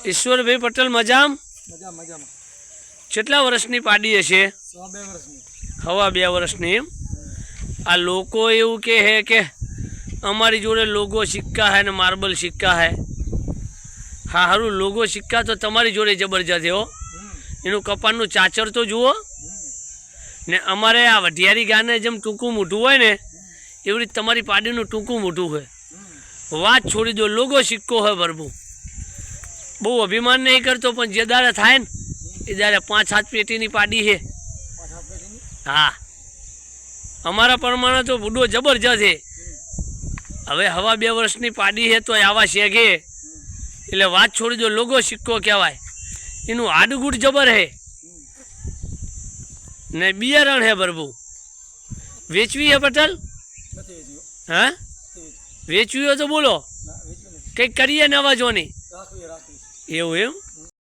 ઈશ્વરભાઈ પટેલ મજામ મજામાં કેટલા વર્ષની પાડી હશે? 2 વર્ષની. હવા 2 વર્ષની એમ? આ લોકો એવું કહે છે કે અમારી જોડે લોગો સિક્કા હે ને માર્બલ સિક્કા હે. હા સારું, લોગો સિક્કા તો તમારી જોડે જબરજસ્ત હો. એનું કપાળનું ચાચર તો જુઓ ને. અમારે આ વઢિયારી ગાને જેમ ટૂંકું મોટું હોય ને એવી રીતે તમારી પાડીનું ટૂંકું મોટું હોય. વાત છોડી દો, લોગો સિક્કો હોય બરબું. બહુ અભિમાન નહીં કરતો, પણ જે દાડે થાય ને એ દાડે 5-7 પેટીની પાડી છે. હા, અમારા પ્રમાણે તો બુડો જબરજસ્ત છે. હવે હવા 2 વર્ષની પાડી છે તો આવા શેઘે એટલે વાત છોડી દો, લોગો સિક્કો કહેવાય. એનું હાડગુડ જબર હે ને બિયારણ હે બરબું. વેચવી હે પટેલ? હા, વેચવી હોય તો બોલો, કંઈક કરીએ ને અવાજોની. એવું એમ?